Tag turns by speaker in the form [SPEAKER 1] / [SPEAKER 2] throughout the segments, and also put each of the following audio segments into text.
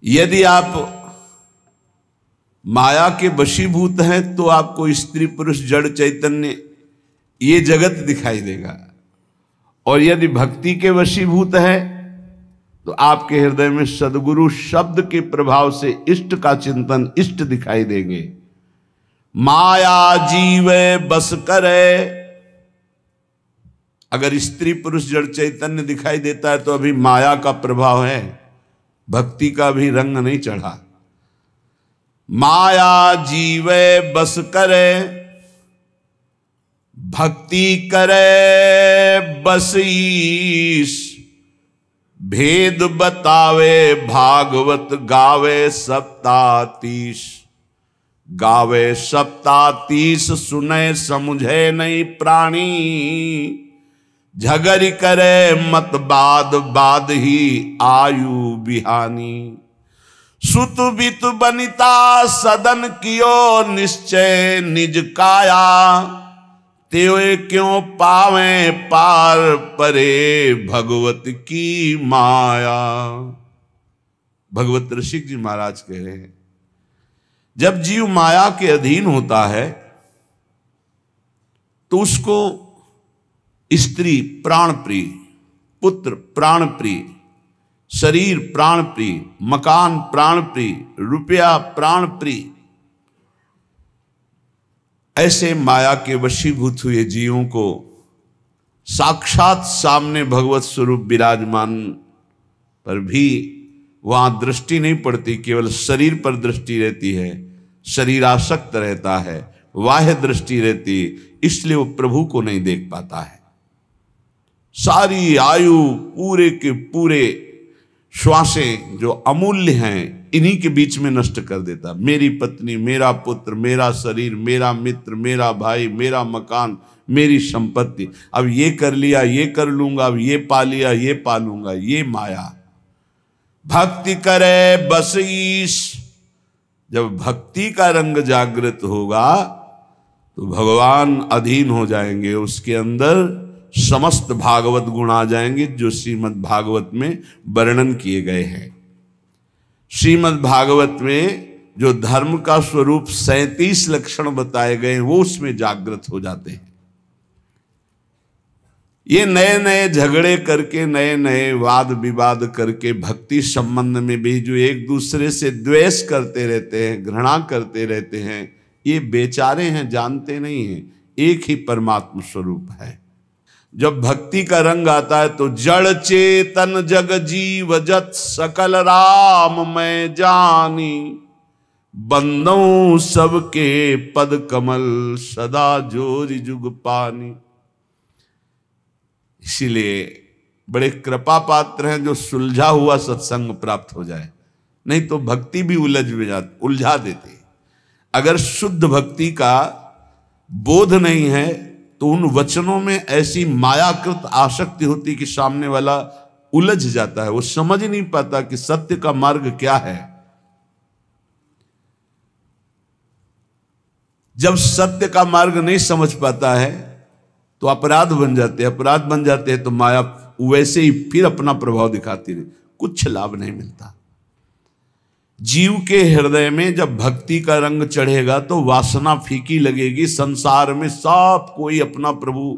[SPEAKER 1] यदि आप माया के वशीभूत हैं तो आपको स्त्री पुरुष जड़ चैतन्य ये जगत दिखाई देगा, और यदि भक्ति के वशीभूत है तो आपके हृदय में सद्गुरु शब्द के प्रभाव से इष्ट का चिंतन, इष्ट दिखाई देंगे। माया जीवे बस करे, अगर स्त्री पुरुष जड़ चैतन्य दिखाई देता है तो अभी माया का प्रभाव है, भक्ति का भी रंग नहीं चढ़ा। माया जीवे बस करे, भक्ति करे बस ईश, भेद बतावे भागवत गावे सप्तातीश। गावे सप्तातीश सुने समुझे नहीं प्राणी, झगड़ करे मत बाद बाद ही आयु बिहानी। सुत बित बनिता सदन कियो निश्चय निज काया, त्यों क्यों पावे पार परे भगवत की माया। भगवत ऋषिक जी महाराज कह रहे हैं, जब जीव माया के अधीन होता है तो उसको स्त्री प्राण प्रिय, पुत्र प्राण प्रिय, शरीर प्राण प्रिय, मकान प्राण प्रिय, रुपया प्राण प्रिय, ऐसे माया के वशीभूत हुए जीवों को साक्षात सामने भगवत स्वरूप विराजमान पर भी वहां दृष्टि नहीं पड़ती, केवल शरीर पर दृष्टि रहती है, शरीर आसक्त रहता है, बाह्य दृष्टि रहती, इसलिए वो प्रभु को नहीं देख पाता है। सारी आयु पूरे के पूरे श्वासें जो अमूल्य हैं इन्हीं के बीच में नष्ट कर देता। मेरी पत्नी, मेरा पुत्र, मेरा शरीर, मेरा मित्र, मेरा भाई, मेरा मकान, मेरी संपत्ति, अब ये कर लिया, ये कर लूंगा, अब ये पा लिया, ये पालूंगा, ये माया। भक्ति करे बस ईश, जब भक्ति का रंग जागृत होगा तो भगवान अधीन हो जाएंगे, उसके अंदर समस्त भागवत गुण आ जाएंगे जो श्रीमद् भागवत में वर्णन किए गए हैं। श्रीमद् भागवत में जो धर्म का स्वरूप 37 लक्षण बताए गए हैं वो उसमें जागृत हो जाते हैं। ये नए नए झगड़े करके, नए नए वाद विवाद करके भक्ति संबंध में भी जो एक दूसरे से द्वेष करते रहते हैं, घृणा करते रहते हैं, ये बेचारे हैं, जानते नहीं हैं एक ही परमात्मा स्वरूप है। जब भक्ति का रंग आता है तो जड़ चेतन जग जीव जत सकल राम मैं जानी, बंदों सबके पद कमल सदा जोरि जुग पानी। इसीलिए बड़े कृपा पात्र हैं जो सुलझा हुआ सत्संग प्राप्त हो जाए, नहीं तो भक्ति भी उलझा देती। अगर शुद्ध भक्ति का बोध नहीं है तो उन वचनों में ऐसी मायाकृत आसक्ति होती कि सामने वाला उलझ जाता है, वो समझ नहीं पाता कि सत्य का मार्ग क्या है। जब सत्य का मार्ग नहीं समझ पाता है तो अपराध बन जाते हैं, अपराध बन जाते हैं तो माया वैसे ही फिर अपना प्रभाव दिखाती रही, कुछ लाभ नहीं मिलता। जीव के हृदय में जब भक्ति का रंग चढ़ेगा तो वासना फीकी लगेगी, संसार में सब कोई अपना प्रभु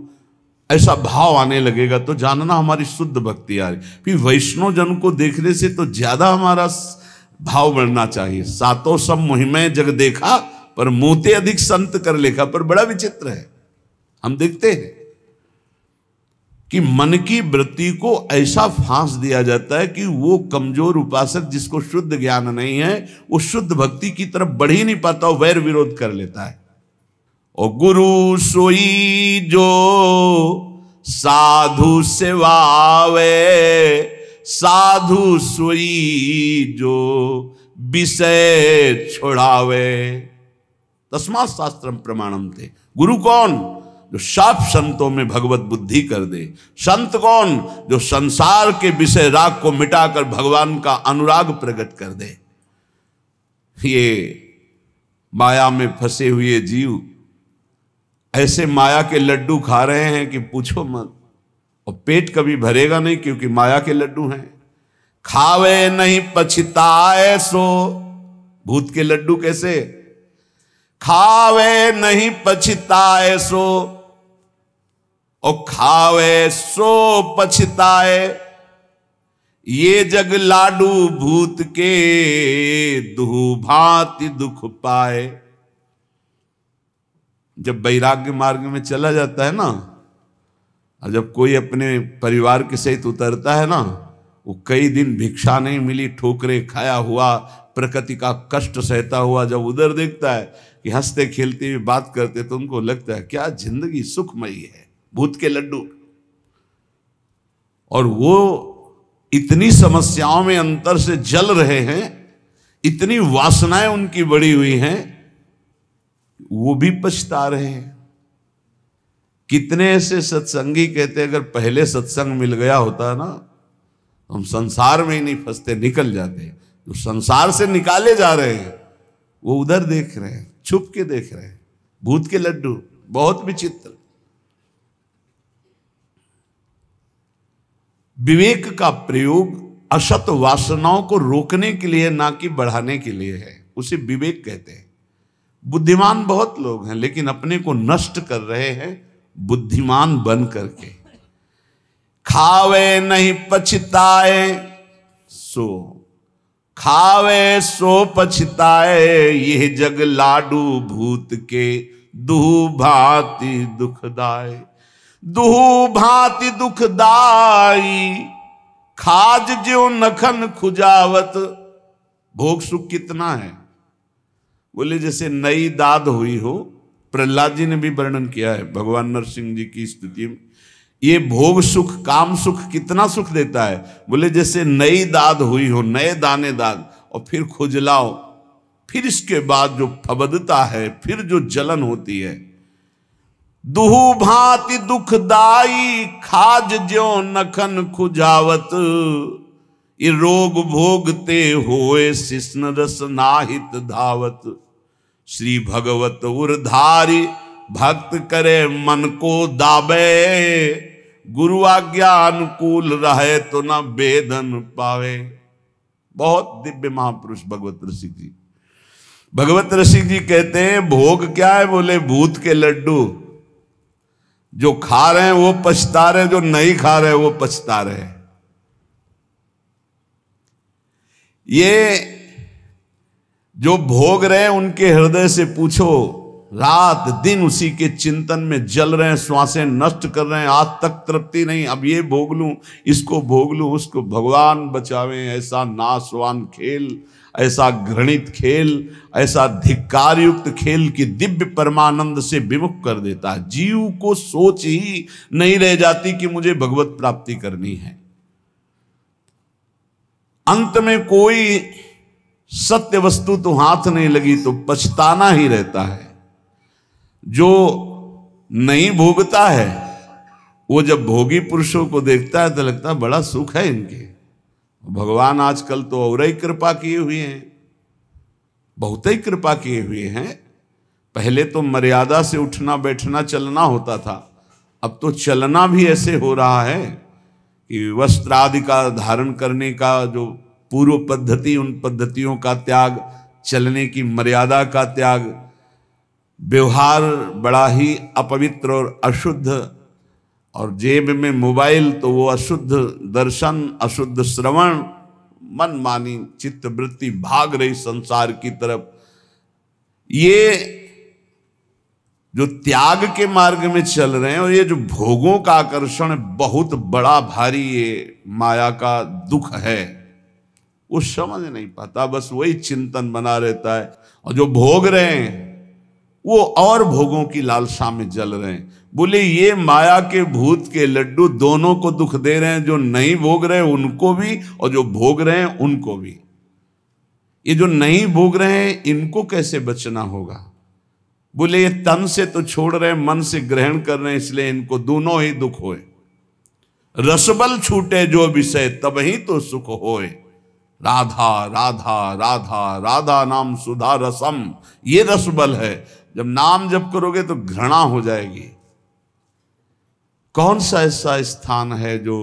[SPEAKER 1] ऐसा भाव आने लगेगा, तो जानना हमारी शुद्ध भक्ति आ रही। फिर वैष्णव जन को देखने से तो ज्यादा हमारा भाव बढ़ना चाहिए। सातों सब मुहिमें जग देखा, पर मोते अधिक संत कर लेखा। पर बड़ा विचित्र है, हम देखते हैं कि मन की वृत्ति को ऐसा फांस दिया जाता है कि वो कमजोर उपासक जिसको शुद्ध ज्ञान नहीं है वो शुद्ध भक्ति की तरफ बढ़ ही नहीं पाता, वैर विरोध कर लेता है। और गुरु सोई जो साधु सेवावे, साधु सोई जो विषय छोड़ावे, तस्मात् शास्त्रम प्रमाणम थे। गुरु कौन? जो साफ संतों में भगवत बुद्धि कर दे। संत कौन? जो संसार के विषय राग को मिटाकर भगवान का अनुराग प्रकट कर दे। ये माया में फंसे हुए जीव ऐसे माया के लड्डू खा रहे हैं कि पूछो मत, और पेट कभी भरेगा नहीं क्योंकि माया के लड्डू हैं। खावे नहीं पछताए सो, भूत के लड्डू कैसे? खावे नहीं पछताए सो, और खावे सो पछताए, ये जग लाडू भूत के दुहु भांति दुख पाए। जब वैराग्य मार्ग में चला जाता है ना, और जब कोई अपने परिवार के सहित उतरता है ना, वो कई दिन भिक्षा नहीं मिली, ठोकरे खाया हुआ, प्रकृति का कष्ट सहता हुआ जब उधर देखता है कि हंसते खेलते हुए बात करते, तो उनको लगता है क्या जिंदगी सुखमयी है, भूत के लड्डू। और वो इतनी समस्याओं में अंतर से जल रहे हैं, इतनी वासनाएं उनकी बढ़ी हुई हैं, वो भी पछता रहे हैं। कितने ऐसे सत्संगी कहते अगर पहले सत्संग मिल गया होता ना, हम संसार में ही नहीं फंसते, निकल जाते। जो संसार से निकाले जा रहे हैं वो उधर देख रहे हैं, छुप के देख रहे हैं, भूत के लड्डू। बहुत विचित्र। विवेक का प्रयोग असत वासनाओं को रोकने के लिए, ना कि बढ़ाने के लिए है। उसे विवेक कहते हैं। बुद्धिमान बहुत लोग हैं, लेकिन अपने को नष्ट कर रहे हैं बुद्धिमान बन करके। खावे नहीं पछताए सो, खावे सो पछताए, यह जग लाडू भूत के दुहु भांति दुखदाय। दुहु भांति दुखदाई, खाज ज्यो नखन खुजावत। भोग सुख कितना है? बोले जैसे नई दाद हुई हो। प्रहलाद जी ने भी वर्णन किया है भगवान नरसिंह जी की स्तुति में। ये भोग सुख, काम सुख कितना सुख देता है? बोले जैसे नई दाद हुई हो, नए दाने दाद, और फिर खुजलाओ, फिर इसके बाद जो फबदता है, फिर जो जलन होती है। दुहु भांति दुखदाई, खाज ज्यो नखन खुजावत। ये रोग भोगते होए शिष्ण रस नाहित धावत। श्री भगवत उरधारी, भक्त करे मन को दाबे। गुरु आज्ञा अनुकूल रहे तो न वेदन पावे। बहुत दिव्य महापुरुष भगवत रसिक जी। भगवत रसिक जी कहते हैं भोग क्या है? बोले भूत के लड्डू। जो खा रहे हैं वो पछता रहे, जो नहीं खा रहे वो पछता रहे। ये जो भोग रहे हैं उनके हृदय से पूछो, रात दिन उसी के चिंतन में जल रहे हैं, श्वासें नष्ट कर रहे हैं, आज तक तृप्ति नहीं, अब ये भोग लूं, इसको भोग लूं, उसको। भगवान बचावे ऐसा नाशवान खेल, ऐसा घृणित खेल, ऐसा धिक्कार युक्त खेल कि दिव्य परमानंद से विमुख कर देता है। जीव को सोच ही नहीं रह जाती कि मुझे भगवत प्राप्ति करनी है। अंत में कोई सत्य वस्तु तो हाथ नहीं लगी तो पछताना ही रहता है। जो नहीं भोगता है वो जब भोगी पुरुषों को देखता है तो लगता है बड़ा सुख है इनके। भगवान आजकल तो और ही कृपा किए हुए हैं, बहुत ही कृपा किए हुए हैं। पहले तो मर्यादा से उठना बैठना चलना होता था, अब तो चलना भी ऐसे हो रहा है कि वस्त्र आदि का धारण करने का जो पूर्व पद्धति, उन पद्धतियों का त्याग, चलने की मर्यादा का त्याग, व्यवहार बड़ा ही अपवित्र और अशुद्ध, और जेब में मोबाइल तो वो अशुद्ध दर्शन, अशुद्ध श्रवण, मनमानी चित्तवृत्ति भाग रही संसार की तरफ। ये जो त्याग के मार्ग में चल रहे हैं और ये जो भोगों का आकर्षण बहुत बड़ा भारी ये माया का दुख है, वो समझ नहीं पाता, बस वही चिंतन बना रहता है। और जो भोग रहे हैं वो और भोगों की लालसा में जल रहे हैं। बोले ये माया के भूत के लड्डू दोनों को दुख दे रहे हैं, जो नहीं भोग रहे हैं उनको भी और जो भोग रहे हैं उनको भी। ये जो नहीं भोग रहे हैं इनको कैसे बचना होगा? बोले ये तन से तो छोड़ रहे हैं, मन से ग्रहण कर रहे हैं, इसलिए इनको दोनों ही दुख होए। रसबल छूटे जो विषय तब ही तो सुख होए। राधा राधा राधा राधा नाम सुधा रसम, ये रसबल है। जब नाम जप करोगे तो घृणा हो जाएगी। कौन सा ऐसा स्थान है जो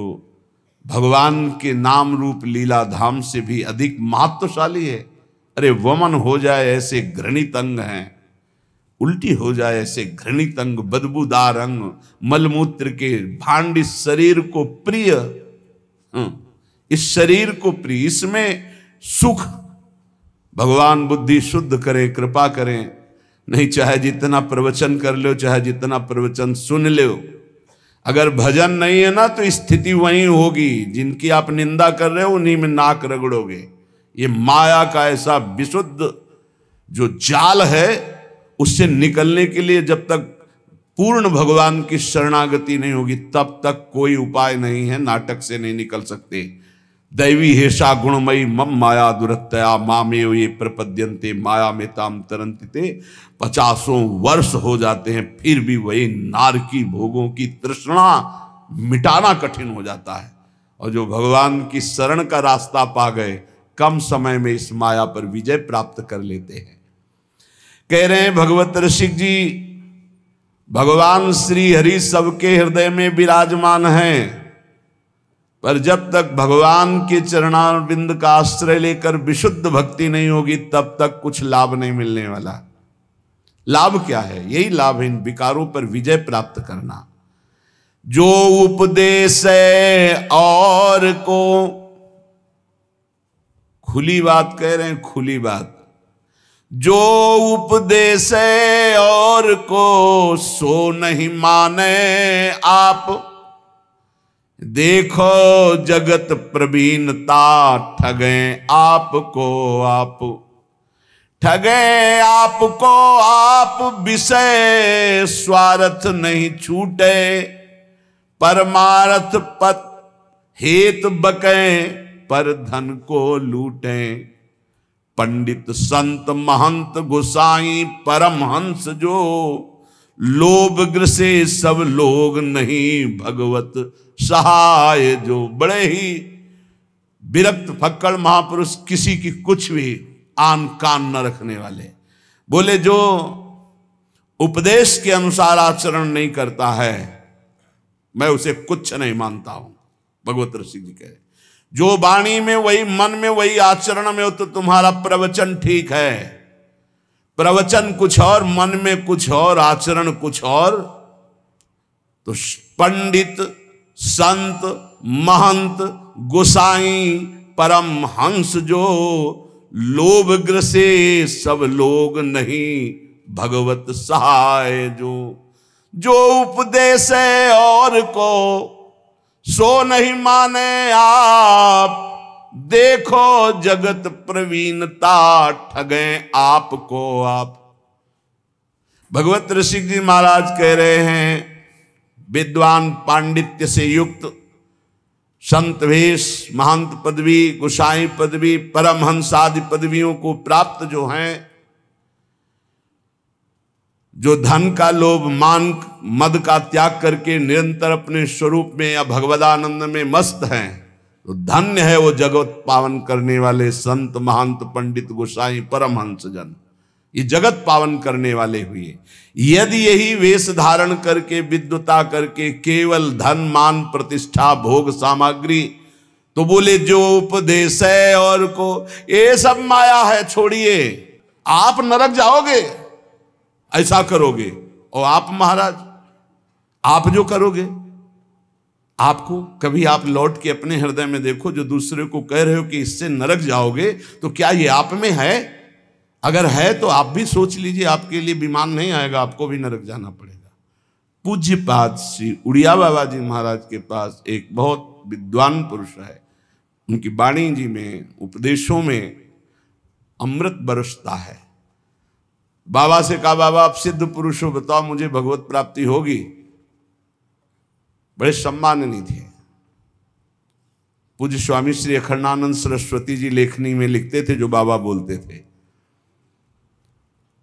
[SPEAKER 1] भगवान के नाम रूप लीला धाम से भी अधिक महत्वशाली है। अरे वमन हो जाए ऐसे घृणित अंग हैं, उल्टी हो जाए ऐसे घृणित अंग, बदबूदार अंग, मलमूत्र के भांड इस शरीर को प्रिय, इस शरीर को प्रिय, इसमें सुख। भगवान बुद्धि शुद्ध करे, कृपा करें। नहीं चाहे जितना प्रवचन कर लो, चाहे जितना प्रवचन सुन लो, अगर भजन नहीं है ना तो स्थिति वही होगी। जिनकी आप निंदा कर रहे हो उन्हीं में नाक रगड़ोगे। ये माया का ऐसा विशुद्ध जो जाल है, उससे निकलने के लिए जब तक पूर्ण भगवान की शरणागति नहीं होगी तब तक कोई उपाय नहीं है। नाटक से नहीं निकल सकते। दैवी हेषा गुणमयी मम माया दुरत्तया मामेव ये प्रपद्यन्ते माया में ताम तरंतिते। 50 वर्ष हो जाते हैं फिर भी वही नारकी भोगों की तृष्णा मिटाना कठिन हो जाता है। और जो भगवान की शरण का रास्ता पा गए, कम समय में इस माया पर विजय प्राप्त कर लेते हैं। कह रहे हैं भगवत ऋषिक जी, भगवान श्री हरि सबके हृदय में विराजमान हैं, पर जब तक भगवान के चरणारविंद का आश्रय लेकर विशुद्ध भक्ति नहीं होगी तब तक कुछ लाभ नहीं मिलने वाला। लाभ क्या है? यही लाभ है इन विकारों पर विजय प्राप्त करना। जो उपदेश है और को, खुली बात कह रहे हैं, खुली बात, जो उपदेश है और को सो नहीं माने आप। देखो जगत प्रवीणता ठगे आपको आप, ठगे आपको आप। विषय स्वार्थ नहीं छूटे, परमार्थ पत हेत बके, पर धन को लूटे। पंडित संत महंत गोसाई परमहंस जो, लोभ ग्रसे सब लोग नहीं भगवत सहाय जो। बड़े ही विरक्त फक्कड़ महापुरुष, किसी की कुछ भी आन कान न रखने वाले, बोले जो उपदेश के अनुसार आचरण नहीं करता है मैं उसे कुछ नहीं मानता हूं। भगवत ऋषि जी कहे, जो वाणी में वही मन में वही आचरण में हो तो तुम्हारा प्रवचन ठीक है। प्रवचन कुछ और, मन में कुछ और, आचरण कुछ और। तो पंडित संत महंत गोसाई परम हंस जो, लोभ ग्रसे सब लोग नहीं भगवत सहाय जो। जो उपदेश है और को सो नहीं माने आप। देखो जगत प्रवीणता ठगे आपको आप। भगवत ऋषि जी महाराज कह रहे हैं, विद्वान पांडित्य से युक्त संत वेश, महंत पदवी, गोसाई पदवी, परमहंस आदि पदवियों को प्राप्त जो हैं, जो धन का लोभ, मान, मद का त्याग करके निरंतर अपने स्वरूप में या भगवदानंद में मस्त हैं, तो धन्य है वो जगत पावन करने वाले संत, महंत, पंडित, गोसाई, परमहंस जन। ये जगत पावन करने वाले हुए। यदि यही वेश धारण करके, विद्वता करके, केवल धन, मान, प्रतिष्ठा, भोग सामग्री, तो बोले जो उपदेश है और को, ये सब माया है, छोड़िए, आप नरक जाओगे ऐसा करोगे। और आप महाराज, आप जो करोगे, आपको कभी आप लौट के अपने हृदय में देखो, जो दूसरे को कह रहे हो कि इससे नरक जाओगे, तो क्या ये आप में है? अगर है तो आप भी सोच लीजिए, आपके लिए विमान नहीं आएगा, आपको भी नरक जाना पड़ेगा। पूज्यपाद श्री उड़िया बाबा जी महाराज के पास एक बहुत विद्वान पुरुष है, उनकी वाणी जी में, उपदेशों में अमृत बरसता है। बाबा से कहा, बाबा आप सिद्ध पुरुष हो, बताओ मुझे भगवत प्राप्ति होगी? बड़े सम्माननीय थे। पूज्य स्वामी श्री अखंडानंद सरस्वती जी लेखनी में लिखते थे जो बाबा बोलते थे।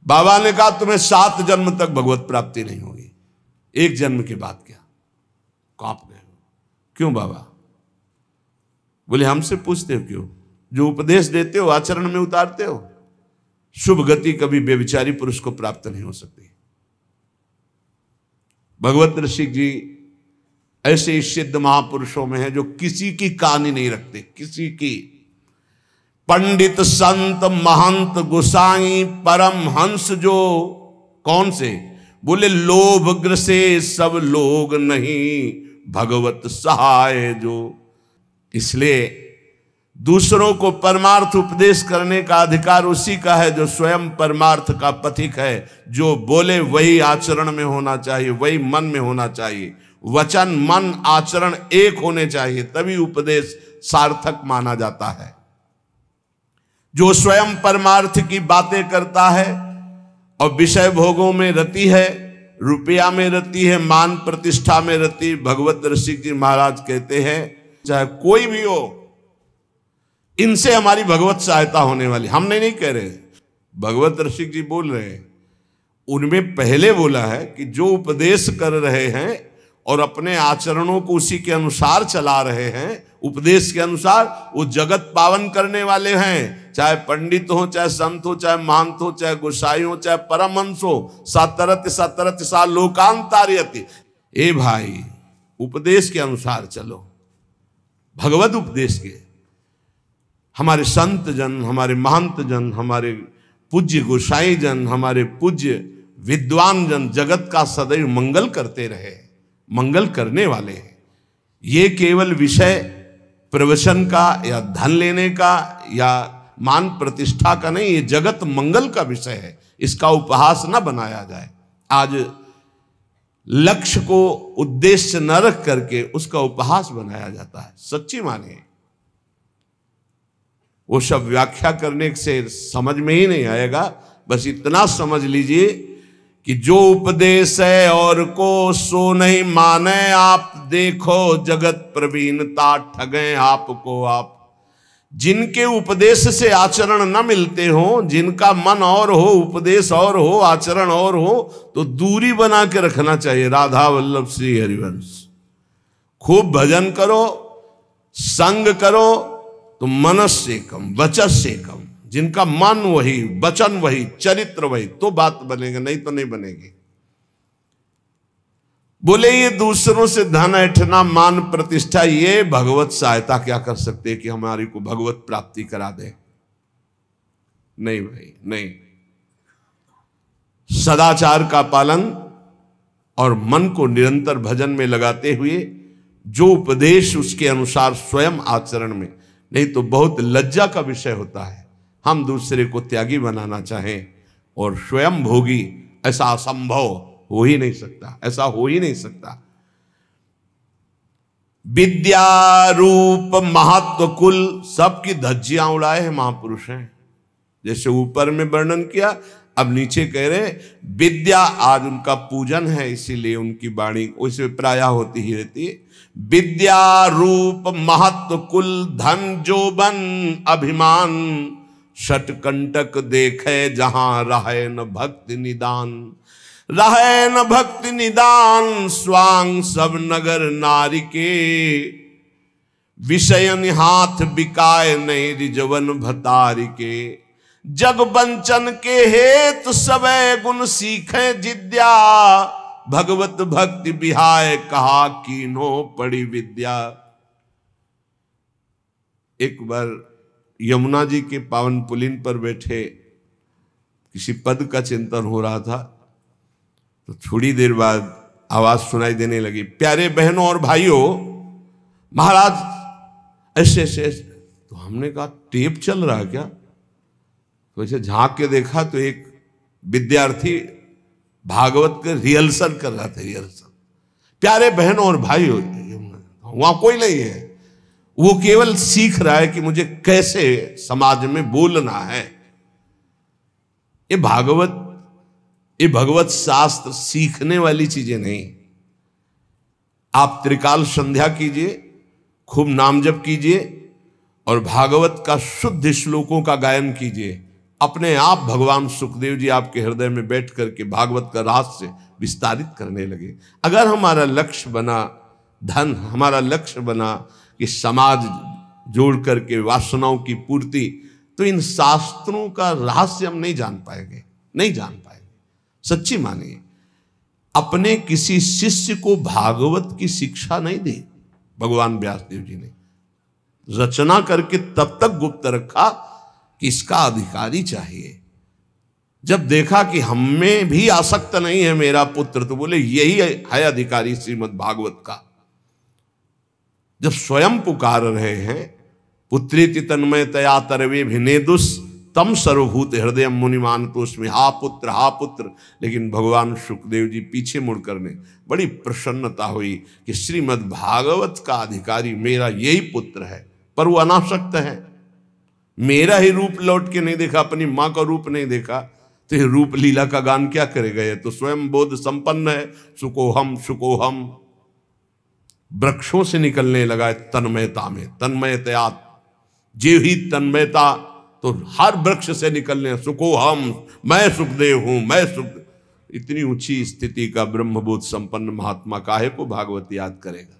[SPEAKER 1] बाबा ने कहा तुम्हें 7 जन्म तक भगवत प्राप्ति नहीं होगी, 1 जन्म के बाद क्या? कांप गए। क्यों बाबा? बोले हमसे पूछते हो क्यों? जो उपदेश देते हो आचरण में उतारते हो। शुभ गति कभी व्यभिचारी पुरुष को प्राप्त नहीं हो सकती। भगवत ऋषि जी ऐसे सिद्ध महापुरुषों में है जो किसी की कहानी नहीं रखते, किसी की। पंडित संत महंत गोसाई परम हंस जो, कौन से? बोले लोभ ग्रसे सब लोग नहीं, भगवत सहाय जो। इसलिए दूसरों को परमार्थ उपदेश करने का अधिकार उसी का है जो स्वयं परमार्थ का पथिक है। जो बोले वही आचरण में होना चाहिए, वही मन में होना चाहिए। वचन मन आचरण एक होने चाहिए, तभी उपदेश सार्थक माना जाता है। जो स्वयं परमार्थ की बातें करता है और विषय भोगों में रति है, रुपया में रति है, मान प्रतिष्ठा में रति, भगवत रसिक जी महाराज कहते हैं चाहे कोई भी हो, इनसे हमारी भगवत सहायता होने वाली। हमने नहीं कह रहे, भगवत रसिक जी बोल रहे हैं। उनमें पहले बोला है कि जो उपदेश कर रहे हैं और अपने आचरणों को उसी के अनुसार चला रहे हैं, उपदेश के अनुसार, वो जगत पावन करने वाले हैं। चाहे पंडित हो, चाहे संत हो, चाहे महंत हो, चाहे गोसाई हो, चाहे परमहंस हो। सतरत सतरत सा लोकांतार्यति। ए भाई, उपदेश के अनुसार चलो, भगवत उपदेश के। हमारे संत जन, हमारे महंत जन, हमारे पूज्य गोसाई जन, हमारे पूज्य विद्वान जन जगत का सदैव मंगल करते रहे, मंगल करने वाले हैं। ये केवल विषय प्रवचन का या धन लेने का या मान प्रतिष्ठा का नहीं, ये जगत मंगल का विषय है। इसका उपहास न बनाया जाए। आज लक्ष्य को उद्देश्य न रख करके उसका उपहास बनाया जाता है। सच्ची माने, वो सब व्याख्या करने से समझ में ही नहीं आएगा। बस इतना समझ लीजिए कि जो उपदेश है और को सो नहीं माने आप, देखो जगत प्रवीणता ठगे आपको आप। जिनके उपदेश से आचरण न मिलते हो, जिनका मन और हो, उपदेश और हो, आचरण और हो, तो दूरी बना के रखना चाहिए। राधा वल्लभ श्री हरिवंश। खूब भजन करो, संग करो, तो मनस से कम वचस से कम। जिनका मन वही, वचन वही, चरित्र वही, तो बात बनेगा, नहीं तो नहीं बनेगी। बोले ये दूसरों से धन ऐंठना, मान प्रतिष्ठा, ये भगवत सहायता क्या कर सकते हैं कि हमारी को भगवत प्राप्ति करा दे? नहीं भाई, नहीं। सदाचार का पालन और मन को निरंतर भजन में लगाते हुए जो उपदेश उसके अनुसार स्वयं आचरण में, नहीं तो बहुत लज्जा का विषय होता है। हम दूसरे को त्यागी बनाना चाहें और स्वयं भोगी, ऐसा असंभव हो ही नहीं सकता, ऐसा हो ही नहीं सकता। विद्या रूप महत्व कुल सबकी धज्जियां उड़ाए हैं महापुरुष हैं। जैसे ऊपर में वर्णन किया, अब नीचे कह रहे विद्या, आज उनका पूजन है इसीलिए उनकी वाणी वैसे प्रायः होती ही रहती है। विद्या रूप महत्व कुल धन जोबन अभिमान, षटकंटक देखे जहां रहे न भक्ति निदान। रहे न भक्ति निदान, स्वांग सब नगर नारी के। विषयन हाथ बिकाए नहीं रिजवन भतारी के। जग बंचन के हेतु सबे गुण सीखे जिद्या। भगवत भक्ति बिहाय कहा कीनो पड़ी विद्या। एक बार यमुना जी के पावन पुलिन पर बैठे किसी पद का चिंतन हो रहा था, तो थोड़ी देर बाद आवाज सुनाई देने लगी, प्यारे बहनों और भाइयों, महाराज ऐसे ऐसे। तो हमने कहा टेप चल रहा है क्या? तो ऐसे झांक के देखा तो एक विद्यार्थी भागवत के रिहर्सल कर रहा था, रिहर्सल। प्यारे बहनों और भाइयों, वहां कोई नहीं है, वो केवल सीख रहा है कि मुझे कैसे समाज में बोलना है। ये भगवत शास्त्र सीखने वाली चीजें नहीं। आप त्रिकाल संध्या कीजिए, खूब नाम जप कीजिए और भागवत का शुद्ध श्लोकों का गायन कीजिए। अपने आप भगवान सुखदेव जी आपके हृदय में बैठ करके भागवत का रहस्य विस्तारित करने लगे। अगर हमारा लक्ष्य बना धन, हमारा लक्ष्य बना कि समाज जोड़ करके वासनाओं की पूर्ति, तो इन शास्त्रों का रहस्य हम नहीं जान पाएंगे, नहीं जान पाएंगे। सच्ची मानिए, अपने किसी शिष्य को भागवत की शिक्षा नहीं दी। भगवान व्यासदेव जी ने रचना करके तब तक गुप्त रखा कि इसका अधिकारी चाहिए। जब देखा कि हमें भी आसक्त नहीं है मेरा पुत्र, तो बोले यही है अधिकारी श्रीमद् भागवत का। जब स्वयं पुकार रहे हैं, पुत्रेति तन्मयतया तरवेभिनेदुस् तम सर्वभूत हृदय मुनिमान तो उसमें हा पुत्र, लेकिन भगवान शुकदेव जी पीछे मुड़कर ने बड़ी प्रसन्नता हुई कि श्रीमद् भागवत का अधिकारी मेरा यही पुत्र है। पर वो अनासक्त है, मेरा ही रूप लौट के नहीं देखा, अपनी मां का रूप नहीं देखा, तो ये रूप लीला का गान क्या करेगा? ये तो स्वयं बोध संपन्न है। सुकोहम वृक्षों से निकलने लगा है तन्मयता में, तन्मयतया जीव ही तन्मयता, तो हर वृक्ष से निकलने सुकोहम, मैं सुखदेव हूं, मैं सुख। इतनी ऊंची स्थिति का ब्रह्मबोध संपन्न महात्मा काहे को भागवत याद करेगा?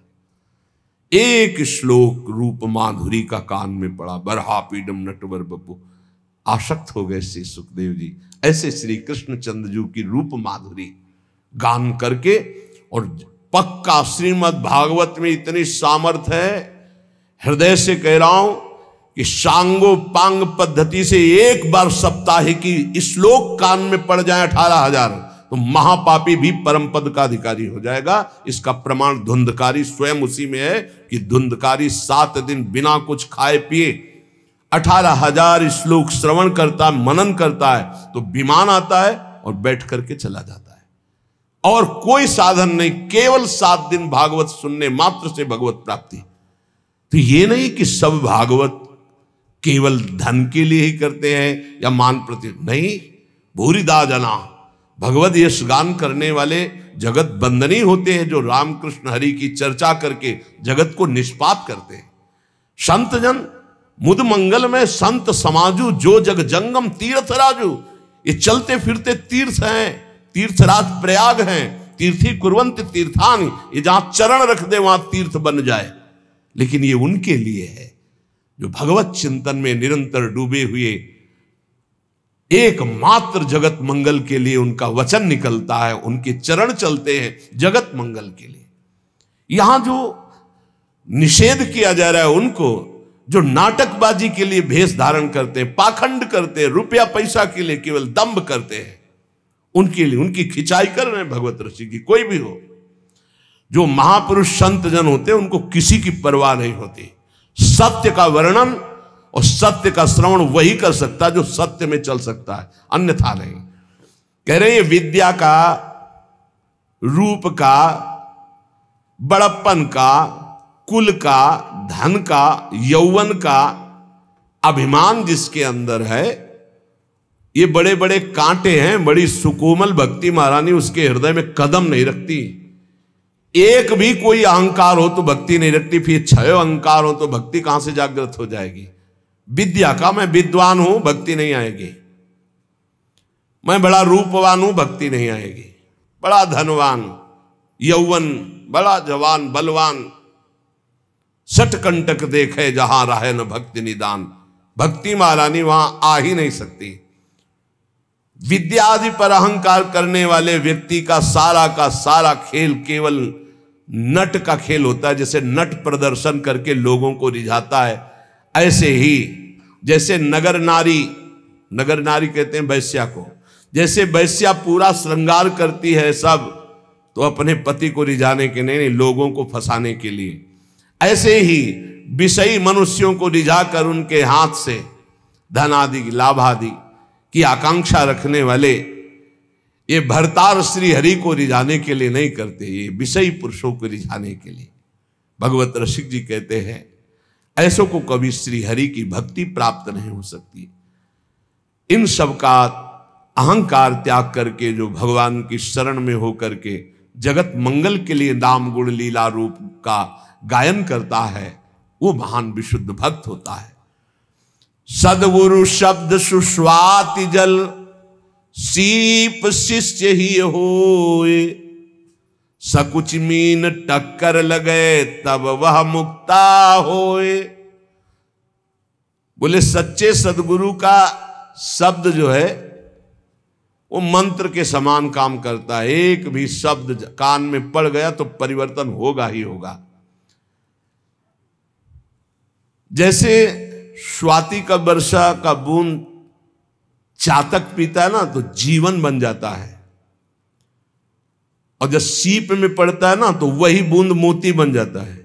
[SPEAKER 1] एक श्लोक रूप माधुरी का कान में पड़ा, बरहा पीडम नटवर बपू, आसक्त हो गए श्री सुखदेव जी। ऐसे श्री कृष्ण चंद्र जी की रूप माधुरी गान करके, और पक्का श्रीमद् भागवत में इतनी सामर्थ्य है, हृदय से कह रहा हूं कि सांगो पांग पद्धति से एक बार सप्ताह की श्लोक कान में पड़ जाए 18,000, तो महापापी भी परम पद का अधिकारी हो जाएगा। इसका प्रमाण धुंधकारी स्वयं उसी में है कि धुंधकारी 7 दिन बिना कुछ खाए पिए 18,000 श्लोक श्रवण करता, मनन करता है, तो विमान आता है और बैठ करके चला जाता है, और कोई साधन नहीं, केवल 7 दिन भागवत सुनने मात्र से भगवत प्राप्ति। तो ये नहीं कि सब भागवत केवल धन के लिए ही करते हैं या मान प्रति, नहीं। भूरिदा जना भगवत यश गान करने वाले जगत बंदनी होते हैं, जो रामकृष्ण हरि की चर्चा करके जगत को निष्पात करते हैं। संत जन मुद मंगल में संत समाजू, जो जग जंगम तीर्थ राजू। ये चलते फिरते तीर्थ हैं, तीर्थराज प्रयाग हैं, तीर्थी कुर्वंत तीर्थान, ये जहां चरण रख दे वहां तीर्थ बन जाए। लेकिन ये उनके लिए है जो भगवत चिंतन में निरंतर डूबे हुए, एकमात्र जगत मंगल के लिए उनका वचन निकलता है, उनके चरण चलते हैं जगत मंगल के लिए। यहां जो निषेध किया जा रहा है उनको, जो नाटकबाजी के लिए भेष धारण करते हैं, पाखंड करते हैं, रुपया पैसा के लिए केवल दंभ करते हैं, उनके लिए उनकी खिंचाई कर रहे हैं भगवत ऋषि की। कोई भी हो, जो महापुरुष संत जन होते हैं उनको किसी की परवाह नहीं होती। सत्य का वर्णन और सत्य का श्रवण वही कर सकता है जो सत्य में चल सकता है, अन्यथा नहीं। कह रहे हैं विद्या का, रूप का, बड़प्पन का, कुल का, धन का, यौवन का अभिमान जिसके अंदर है, ये बड़े बड़े कांटे हैं। बड़ी सुकोमल भक्ति महारानी उसके हृदय में कदम नहीं रखती। एक भी कोई अहंकार हो तो भक्ति नहीं रखती, फिर 6 अहंकार हो तो भक्ति कहां से जागृत हो जाएगी? विद्या का, मैं विद्वान हूं, भक्ति नहीं आएगी। मैं बड़ा रूपवान हूं, भक्ति नहीं आएगी। बड़ा धनवान, यौवन, बड़ा जवान, बलवान, सटकंटक देखे जहां रहे न भक्ति निदान, भक्ति महारानी वहां आ ही नहीं सकती। विद्या आदि पर अहंकार करने वाले व्यक्ति का सारा खेल केवल नट का खेल होता है। जैसे नट प्रदर्शन करके लोगों को रिझाता है, ऐसे ही जैसे नगर नारी कहते हैं वैश्या को, जैसे वैश्या पूरा श्रृंगार करती है सब, तो अपने पति को रिझाने के नहीं, लोगों को फंसाने के लिए, ऐसे ही विषयी मनुष्यों को रिझाकर उनके हाथ से धन आदि, लाभ आदि की आकांक्षा रखने वाले ये भरतार श्री हरि को रिझाने के लिए नहीं करते, ये विषयी पुरुषों को रिझाने के लिए। भगवत रसिक जी कहते हैं ऐसों को कभी श्री हरि की भक्ति प्राप्त नहीं हो सकती। इन सब का अहंकार त्याग करके जो भगवान की शरण में होकर के जगत मंगल के लिए नाम गुण लीला रूप का गायन करता है, वो महान विशुद्ध भक्त होता है। सद्गुरु शब्द सुस्वाति जल, सीप शिष्य ही होए, सकुच मीन टक्कर लगे तब वह मुक्ता होए। बोले सच्चे सदगुरु का शब्द जो है वो मंत्र के समान काम करता है। एक भी शब्द कान में पड़ गया तो परिवर्तन होगा ही होगा। जैसे स्वाति का वर्षा का बूंद चातक पीता है ना तो जीवन बन जाता है, और जब सीप में पड़ता है ना तो वही बूंद मोती बन जाता है,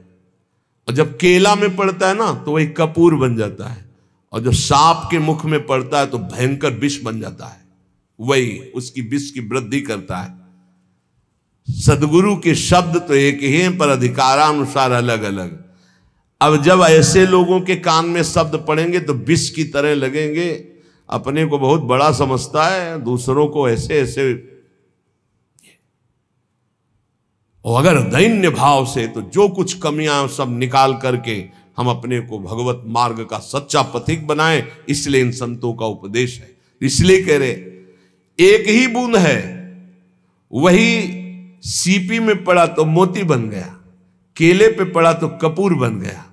[SPEAKER 1] और जब केला में पड़ता है ना तो वही कपूर बन जाता है, और जब सांप के मुख में पड़ता है तो भयंकर विष बन जाता है, वही उसकी विष की वृद्धि करता है। सदगुरु के शब्द तो एक ही हैं पर अधिकारानुसार अलग अलग। अब जब ऐसे लोगों के कान में शब्द पड़ेंगे तो विष की तरह लगेंगे। अपने को बहुत बड़ा समझता है, दूसरों को ऐसे ऐसे। और अगर दैन्य भाव से तो जो कुछ कमियां सब निकाल करके हम अपने को भगवत मार्ग का सच्चा पथिक बनाएं, इसलिए इन संतों का उपदेश है। इसलिए कह रहे एक ही बूंद है, वही सीपी में पड़ा तो मोती बन गया, केले पे पड़ा तो कपूर बन गया,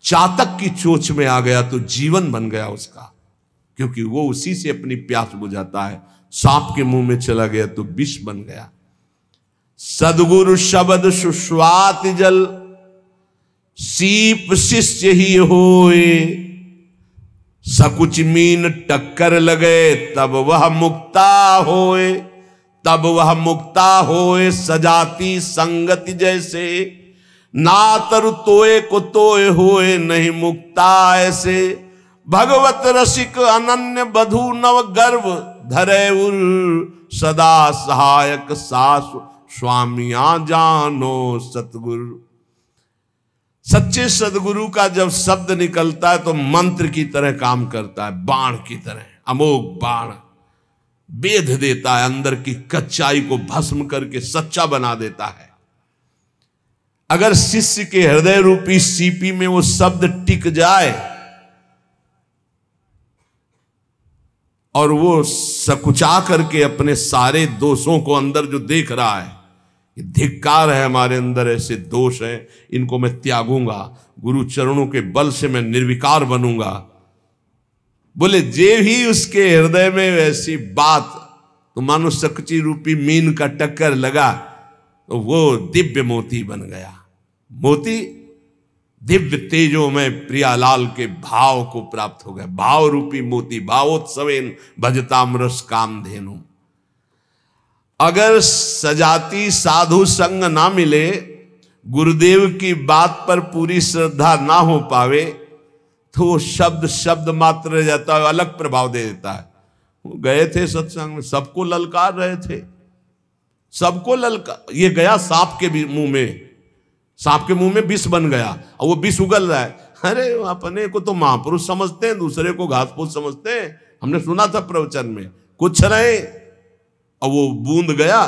[SPEAKER 1] चातक की चोंच में आ गया तो जीवन बन गया उसका, क्योंकि वो उसी से अपनी प्यास बुझाता है। सांप के मुंह में चला गया तो विष बन गया। सदगुरु शब्द सुस्वाति जल, सीप शिष्य ही होए, सकुच मीन टक्कर लगे तब वह मुक्ता होए, तब वह मुक्ता होए। सजाती संगति जैसे, ना तरु तोए को तोए होए नहीं मुक्ता ऐसे। भगवत रसिक अनन्य बधु नव गर्भ धरे उर, सदा सहायक सासु स्वामिया जानो सतगुरु। सच्चे सदगुरु का जब शब्द निकलता है तो मंत्र की तरह काम करता है, बाण की तरह, अमोघ बाण बेध देता है, अंदर की कच्चाई को भस्म करके सच्चा बना देता है। अगर शिष्य के हृदय रूपी सीपी में वो शब्द टिक जाए और वो सकुचा करके अपने सारे दोषों को अंदर जो देख रहा है, धिक्कार है हमारे अंदर ऐसे दोष हैं, इनको मैं त्यागूंगा, गुरु चरणों के बल से मैं निर्विकार बनूंगा। बोले जे ही उसके हृदय में ऐसी बात, तो मानो सकची रूपी मीन का टक्कर लगा तो वो दिव्य मोती बन गया। मोती दिव्य तेजो में प्रियालाल के भाव को प्राप्त हो गया। भाव रूपी मोती, भावोत्सवेन भजतामरस कामधेनु। अगर सजाती साधु संग ना मिले, गुरुदेव की बात पर पूरी श्रद्धा ना हो पावे, तो वो शब्द शब्द मात्र रह जाता है, अलग प्रभाव दे देता है। वो गए थे सत्संग में, सबको ललकार रहे थे, सबको ललकार। ये गया सांप के मुंह में, सांप के मुंह में विष बन गया और वो विष उगल रहा है। अरे अपने को तो महापुरुष समझते हैं, दूसरे को घासपूस समझते हैं। हमने सुना था प्रवचन में, कुछ रहे और वो बूंद गया।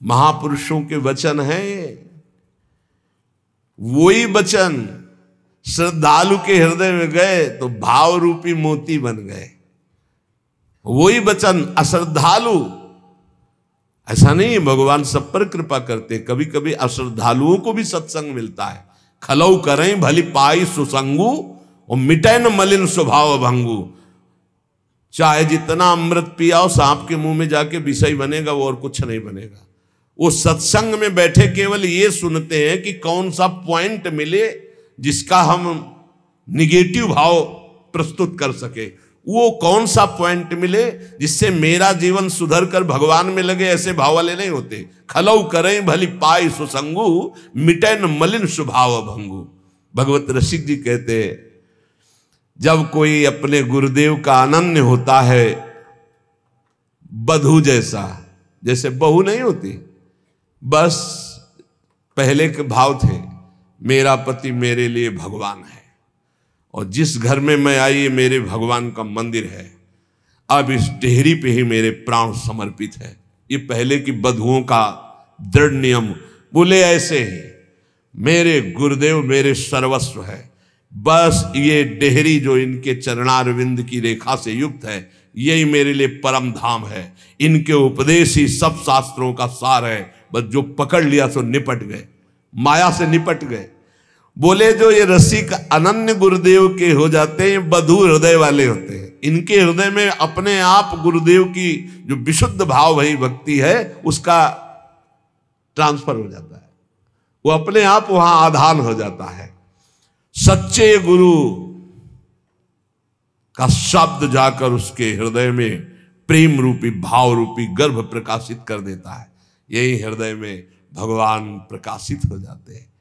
[SPEAKER 1] महापुरुषों के वचन हैं, वही वचन श्रद्धालु के हृदय में गए तो भाव रूपी मोती बन गए। वही वचन अश्रद्धालु, ऐसा नहीं है, भगवान सब पर कृपा करते। कभी कभी अश्रद्धालुओं को भी सत्संग मिलता है। खलऊ करें भली पाई सुसंगु, और मिटे न मलिन स्वभाव भंगु। चाहे जितना अमृत पियाओ, सांप के मुंह में जाके विषय बनेगा, वो और कुछ नहीं बनेगा। वो सत्संग में बैठे केवल ये सुनते हैं कि कौन सा पॉइंट मिले जिसका हम निगेटिव भाव प्रस्तुत कर सके, वो कौन सा पॉइंट मिले जिससे मेरा जीवन सुधर कर भगवान में लगे, ऐसे भाव वाले नहीं होते। खलऊ करें भली पाई सुसंगु, मिटे न मलिन स्वभाव भंगु। भगवत रसिक जी कहते हैं, जब कोई अपने गुरुदेव का अनन्य होता है, बधू जैसा, जैसे बहू नहीं होती, बस पहले के भाव थे, मेरा पति मेरे लिए भगवान है, और जिस घर में मैं आई ये मेरे भगवान का मंदिर है, अब इस डेहरी पे ही मेरे प्राण समर्पित है। ये पहले की बधुओं का दृढ़ नियम। बोले ऐसे ही मेरे गुरुदेव मेरे सर्वस्व है, बस ये डेहरी जो इनके चरणारविंद की रेखा से युक्त है, यही मेरे लिए परम धाम है। इनके उपदेश ही सब शास्त्रों का सार है, बस जो पकड़ लिया सो निपट गए, माया से निपट गए। बोले जो ये रसिक अनन्य गुरुदेव के हो जाते हैं, बधू हृदय वाले होते हैं। इनके हृदय में अपने आप गुरुदेव की जो विशुद्ध भाव भई भक्ति है उसका ट्रांसफर हो जाता है, वो अपने आप वहां आधान हो जाता है। सच्चे गुरु का शब्द जाकर उसके हृदय में प्रेम रूपी भाव रूपी गर्भ प्रकाशित कर देता है। यही हृदय में भगवान प्रकाशित हो जाते हैं।